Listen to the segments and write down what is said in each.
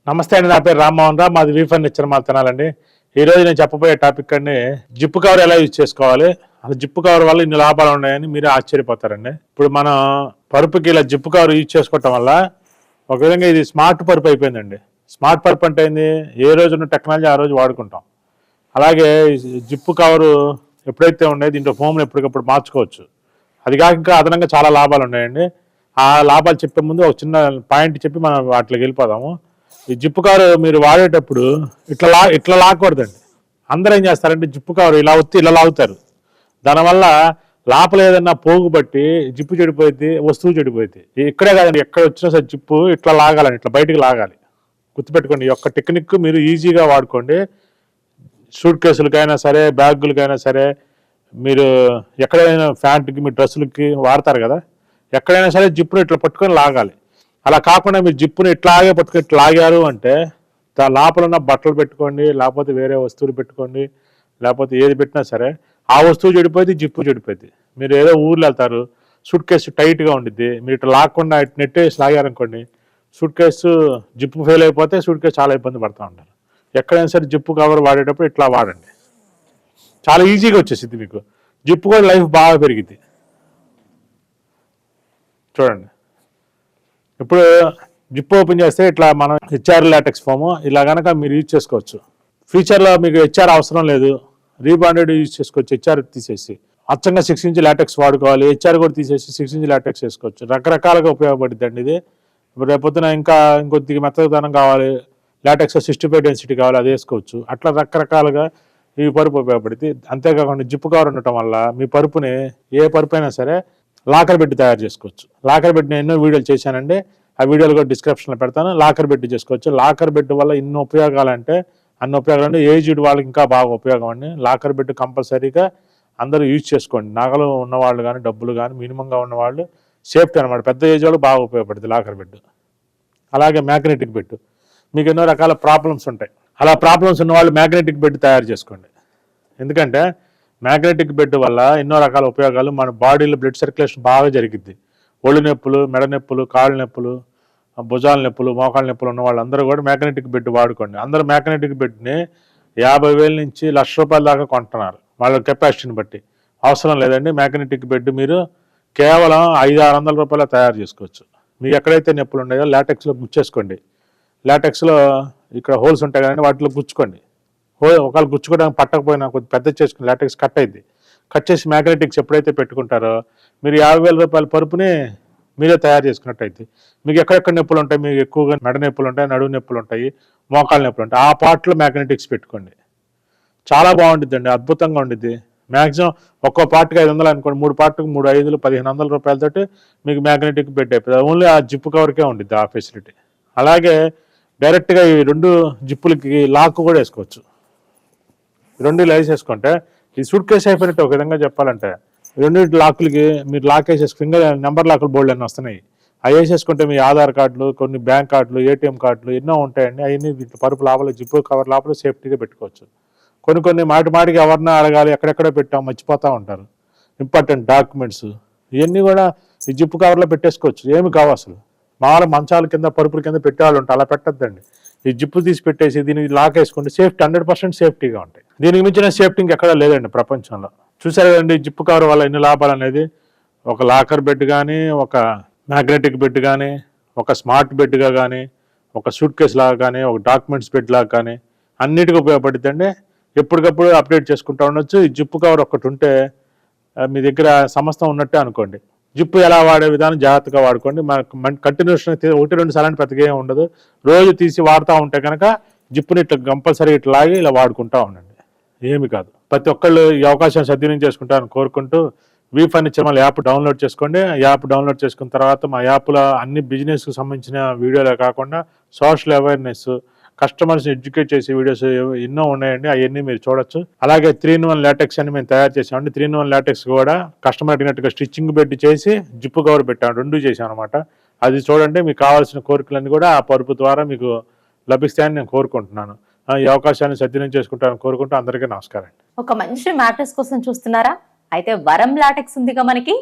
నమస్తే అండి, నా పేరు రామ్మోహన్ రావు. మాది వీ ఫర్నిచర్ మాత్రాలండి. ఈ రోజు నేను చెప్పబోయే టాపిక్ అండి, జిప్పు కవర్ ఎలా యూజ్ చేసుకోవాలి, అసలు జిప్పు కవర్ వల్ల ఇన్ని లాభాలు ఉన్నాయని మీరే ఆశ్చర్యపోతారండి. ఇప్పుడు మనం పరుపుకి ఇలా జిప్పు కవర్ యూజ్ చేసుకోవటం వల్ల ఒక విధంగా ఇది స్మార్ట్ పరుపు అయిపోయిందండి. స్మార్ట్ పరుపు అంటే ఏంది, ఏ రోజు ఉన్న టెక్నాలజీ ఆ రోజు వాడుకుంటాం. అలాగే జిప్పు కవరు ఎప్పుడైతే ఉండేది దీంట్లో ఫోమ్లు ఎప్పటికప్పుడు మార్చుకోవచ్చు. అది కాక ఇంకా అదనంగా చాలా లాభాలు ఉన్నాయండి. ఆ లాభాలు చెప్పే ముందు ఒక చిన్న పాయింట్ చెప్పి మనం వాటికి వెళ్ళిపోదాము. ఈ జిప్పు కవర్ మీరు వాడేటప్పుడు ఇట్లా లాగకూడదండి. అందరూ ఏం చేస్తారంటే జిప్పు కవర్ ఇలా ఒత్తి ఇలా లాగుతారు. దానివల్ల లోపల ఏదన్నా పోగు బట్టి జిప్పు చెడిపోయింది, వస్తువు చెడిపోయింది. ఇక్కడే కాదండి, ఎక్కడ వచ్చినా సరే జిప్పు ఇట్లా లాగాలని, ఇట్లా బయటికి లాగాలి. గుర్తుపెట్టుకోండి, ఈ యొక్క టెక్నిక్ మీరు ఈజీగా వాడుకోండి. సూట్ కేసులకైనా సరే, బ్యాగులకైనా సరే, మీరు ఎక్కడైనా ప్యాంటుకి మీ డ్రెస్సులకి వాడతారు కదా, ఎక్కడైనా సరే జిప్పును ఇట్లా పట్టుకొని లాగాలి. అలా కాకుండా మీరు జిప్పుని ఇట్లాగే పట్టుకొని ఇట్లా లాగారు అంటే లోపల ఉన్న బట్టలు పెట్టుకోండి, లేకపోతే వేరే వస్తువులు పెట్టుకోండి, లేకపోతే ఏది పెట్టినా సరే ఆ వస్తువు చెడిపోయింది, జిప్పు చెడిపోయింది. మీరు ఏదో ఊర్లో వెళ్తారు, సూట్ కేసు టైట్గా ఉండిద్ది, మీరు ఇట్లా లాక్కుండా నెట్టేసి లాగారనుకోండి, సూట్ కేసు జిప్పు ఫెయిల్ అయిపోతే సూట్ కేసు చాలా ఇబ్బంది పడుతూ ఉంటారు. ఎక్కడైనా సరే జిప్పు కవర్ వాడేటప్పుడు ఇట్లా వాడండి, చాలా ఈజీగా వచ్చేసింది మీకు. జిప్పు కూడా లైఫ్ బాగా పెరిగింది. చూడండి, ఇప్పుడు జిప్ ఓపెన్ చేస్తే ఇట్లా మనం హెచ్ఆర్ లాటెక్స్ ఫోమ్ ఇలా కనుక మీరు యూజ్ చేసుకోవచ్చు. ఫ్యూచర్లో మీకు హెచ్ఆర్ అవసరం లేదు, రీబాండెడ్ యూజ్ చేసుకోవచ్చు. హెచ్ఆర్ తీసేసి అచ్చంగా 6 ఇంచ్ లాటెక్స్ వాడుకోవాలి, హెచ్ఆర్ కూడా తీసేసి 6 ఇంచ్ లాటెక్స్ వేసుకోవచ్చు. రకరకాలుగా ఉపయోగపడుతుంది అండి ఇది. ఇప్పుడు రేపొద్దున ఇంకొద్దిగా మెత్తదనం కావాలి, లాటెక్స్ 65 డెన్సిటీ కావాలి, అది వేసుకోవచ్చు. అట్లా రకరకాలుగా ఈ పరుపు ఉపయోగపడుతుంది. అంతేకాకుండా జిప్పు కవర్ ఉండటం వల్ల మీ పరుపుని ఏ పరుపు అయినా సరే లాకర్ బెడ్ తయారు చేసుకోవచ్చు. లాకర్ బెడ్ నేను ఎన్నో వీడియోలు చేశానండి, ఆ వీడియోలు కూడా డిస్క్రిప్షన్లో పెడతాను. లాకర్ బెడ్ చేసుకోవచ్చు. లాకర్ బెడ్ వల్ల ఇన్ని ఉపయోగాలు అంటే అన్ని ఉపయోగాలు. ఏజ్డ్ వాళ్ళకి ఇంకా బాగా ఉపయోగం అండి. లాకర్ బెడ్ కంపల్సరీగా అందరూ యూజ్ చేసుకోండి. నగలు ఉన్నవాళ్ళు కానీ, డబ్బులు కానీ మినిమంగా ఉన్నవాళ్ళు సేఫ్టీ అనమాట. పెద్ద ఏజ్ వాళ్ళు బాగా ఉపయోగపడుతుంది లాకర్ బెడ్. అలాగే మ్యాగ్నెటిక్ బెడ్, మీకు ఎన్నో రకాల ప్రాబ్లమ్స్ ఉంటాయి. అలా ప్రాబ్లమ్స్ ఉన్న వాళ్ళు మ్యాగ్నెటిక్ బెడ్ తయారు చేసుకోండి. ఎందుకంటే మ్యాగ్నెటిక్ బెడ్ వల్ల ఎన్నో రకాల ఉపయోగాలు. మన బాడీలో బ్లడ్ సర్క్యులేషన్ బాగా జరిగిద్ది. ఒళ్ళు నొప్పులు, మెడ నొప్పులు, కాళ్ళ నొప్పులు, భుజాల నొప్పులు, మోకాళ్ళ నొప్పులు ఉన్న వాళ్ళందరూ కూడా మ్యాగ్నెటిక్ బెడ్ వాడుకోండి. అందరూ మ్యాగ్నెటిక్ బెడ్ని 50,000 నుంచి ₹1,00,000 దాకా కొంటున్నారు వాళ్ళ కెపాసిటీని బట్టి. అవసరం లేదండి, మ్యాగ్నెటిక్ బెడ్ మీరు కేవలం ₹500-600 తయారు చేసుకోవచ్చు. మీకు ఎక్కడైతే నొప్పులు ఉన్నాయో లాటెక్స్లో గుచ్చేసుకోండి. లాటెక్స్లో ఇక్కడ హోల్స్ ఉంటాయి కదండి, వాటిలో గుచ్చుకోండి. ఒకవేళ గుచ్చుకోవడానికి పట్టకపోయినా కొద్దిగా పెద్ద చేసుకుని లాటెక్స్ కట్ అయింది, కట్ చేసి మ్యాగ్నెటిక్స్ ఎప్పుడైతే పెట్టుకుంటారో మీరు ₹50,000 పరుపుని మీరే తయారు చేసుకున్నట్టు అయితే. మీకు ఎక్కడెక్కడ నొప్పులు ఉంటాయి, మీకు ఎక్కువగా మెడ నొప్పులు ఉంటాయి, నడువు నొప్పులు ఉంటాయి, మోకాళ్ళ నొప్పులు ఉంటాయి, ఆ పార్ట్లో మ్యాగ్నెటిక్స్ పెట్టుకోండి. చాలా బాగుంటుందండి, అద్భుతంగా ఉండిద్ది. మ్యాక్సిమం ఒక్కో పార్ట్కి 500 అనుకోండి, 3 పార్ట్కి 3 ₹1,500 తోటి మీకు మ్యాగ్నెటిక్ బెడ్ అయిపోతుంది. ఓన్లీ ఆ జిప్పు కవర్కే ఉండిద్ది ఆ ఫెసిలిటీ. అలాగే డైరెక్ట్గా ఈ 2 జిప్పులకి లాక్ కూడా వేసుకోవచ్చు. 2 వేసేసుకుంటే ఈ సూట్ కేసు అయిపోయినట్టు ఒక విధంగా చెప్పాలంటే. 2 లాకులకి మీరు లాక్ వేసేసి ఫింగర్ నెంబర్ లాకులు బోర్డు అన్నీ వస్తున్నాయి. అవి వేసేసుకుంటే మీ ఆధార్ కార్డులు, కొన్ని బ్యాంక్ కార్డులు, ఏటీఎం కార్డులు ఎన్నో ఉంటాయండి. అవన్నీ పరుపు లోపల జిప్పు కవర్ లోపల సేఫ్టీగా పెట్టుకోవచ్చు. కొన్ని మాటికి ఎవరిని అడగాలి, ఎక్కడెక్కడ పెట్టాం మర్చిపోతూ ఉంటారు. ఇంపార్టెంట్ డాక్యుమెంట్స్ ఇవన్నీ కూడా ఈ జిప్పు కవర్లో పెట్టేసుకోవచ్చు. ఏమి కావు అసలు. మామూలు మంచాల కింద, పరుపుల కింద పెట్టేవాళ్ళు ఉంటారు, అలా పెట్టద్దండి. ఈ జిప్పు తీసి పెట్టేసి దీనికి లాక్ వేసుకుంటే సేఫ్టీ 100% సేఫ్టీగా ఉంటాయి. దీనికి మించిన సేఫ్టీ ఎక్కడా లేదండి ప్రపంచంలో. చూసారు కదండి జిప్పు కవర్ వల్ల ఎన్ని లాభాలు అనేది. ఒక లాకర్ బెడ్ కానీ, ఒక మ్యాగ్నెటిక్ బెడ్ కానీ, ఒక స్మార్ట్ బెడ్గా కానీ, ఒక సూట్ కేస్ లాగా కానీ, ఒక డాక్యుమెంట్స్ బెడ్ లాగా కానీ అన్నిటికీ ఉపయోగపడుతుందండి. ఎప్పటికప్పుడు అప్డేట్ చేసుకుంటూ ఉండొచ్చు. ఈ జిప్పు కవర్ ఒకటి ఉంటే మీ దగ్గర సమస్తం ఉన్నట్టే అనుకోండి. జిప్పు ఎలా వాడే విధానం జాగ్రత్తగా వాడుకోండి. మనకు కంటిన్యూషన్ 1-2 సార్లు పెద్దగా ఉండదు. రోజు తీసి వాడుతూ ఉంటే కనుక జిప్పుని ఇట్లా కంపల్సరీ ఇట్లా లాగి ఇలా వాడుకుంటూ ఉండండి, ఏమి కాదు. ప్రతి ఒక్కళ్ళు ఈ అవకాశాన్ని సద్వినియోగం చేసుకుంటారని కోరుకుంటూ వీ ఫర్నిచర్ మళ్ళీ యాప్ డౌన్లోడ్ చేసుకోండి. యాప్ డౌన్లోడ్ చేసుకున్న తర్వాత మా యాప్లో అన్ని బిజినెస్కి సంబంధించిన వీడియోలే కాకుండా సోషల్ అవేర్నెస్, కస్టమర్స్ని ఎడ్యుకేట్ చేసే వీడియోస్ ఎన్నో ఉన్నాయండి, అవన్నీ మీరు చూడొచ్చు. అలాగే 3-in-1 లాటెక్స్ అని మేము తయారు చేసామండి. 3-in-1 లాటెక్స్ కూడా కస్టమర్ అడిగినట్టుగా స్టిచ్చింగ్ బెడ్ చేసి జిప్పు కవర్ పెట్టాము, 2 చేసాం అనమాట. అది చూడండి, మీకు కావాల్సిన కోరికలన్నీ కూడా ఆ పరుపు ద్వారా మీకు లభిస్తాయని నేను కోరుకుంటున్నాను. ఈ అవకాశాన్ని సద్వినియోగం చేసుకుంటానని కోరుకుంటూ అందరికీ నమస్కారం. ఒక మంచి మ్యాట్రెస్ కోసం చూస్తున్నారా? అయితే వరం లాటెక్స్ ఉందిగా మనకి.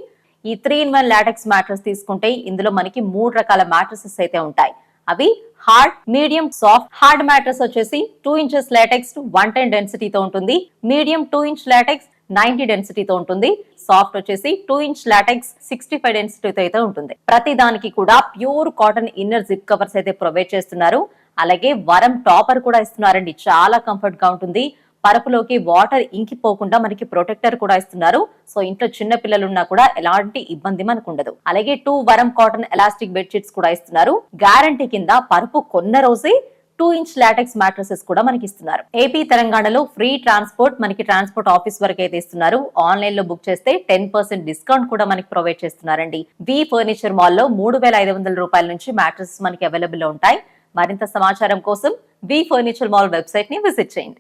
ఈ 3-in-1 లాటెక్స్ మ్యాట్రెస్ తీసుకుంటే ఇందులో మనకి 3 రకాల మ్యాట్రెసెస్ అయితే ఉంటాయి. అవి hard, medium, soft. Hard mattress వచ్చేసి 2 ఇంచెస్ లాటెక్స్ 110 డెన్సిటీతో ఉంటుంది. మీడియం 2 ఇంచ్ లాటెక్స్ 90 డెన్సిటీతో ఉంటుంది. సాఫ్ట్ వచ్చేసి 2 ఇంచ్ లాటెక్స్ 65 డెన్సిటీతో అయితే ఉంటుంది. ప్రతి దానికి కూడా pure cotton inner zip covers అయితే ప్రొవైడ్ చేస్తున్నారు. అలాగే వరం టాపర్ కూడా ఇస్తున్నారండి. చాలా కంఫర్ట్ గా ఉంటుంది. పరుపులోకి వాటర్ ఇంకిపోకుండా మనకి ప్రొటెక్టర్ కూడా ఇస్తున్నారు. సో ఇంట్లో చిన్న పిల్లలు ఉన్నా కూడా ఎలాంటి ఇబ్బంది మనకు ఉండదు. అలాగే 2 వరం కాటన్ ఎలాస్టిక్ బెడ్షీట్స్ కూడా ఇస్తున్నారు. గ్యారంటీ కింద పరుపు కొన్న రోజే 2 ఇంచ్ లాటెక్స్ మ్యాట్రసెస్ కూడా మనకి ఇస్తున్నారు. ఏపీ తెలంగాణలో ఫ్రీ ట్రాన్స్పోర్ట్, మనకి ట్రాన్స్పోర్ట్ ఆఫీస్ వరకు అయితే ఇస్తున్నారు. ఆన్లైన్ లో బుక్ చేస్తే 10% డిస్కౌంట్ కూడా మనకి ప్రొవైడ్ చేస్తున్నారండి. వి ఫర్నిచర్ మాల్ లో 3,500 రూపాయల నుంచి మ్యాట్రసెస్ మనకి అవైలబుల్ లో ఉంటాయి. మరింత సమాచారం కోసం వి ఫర్నిచర్ మాల్ వెబ్సైట్ ని విజిట్ చేయండి.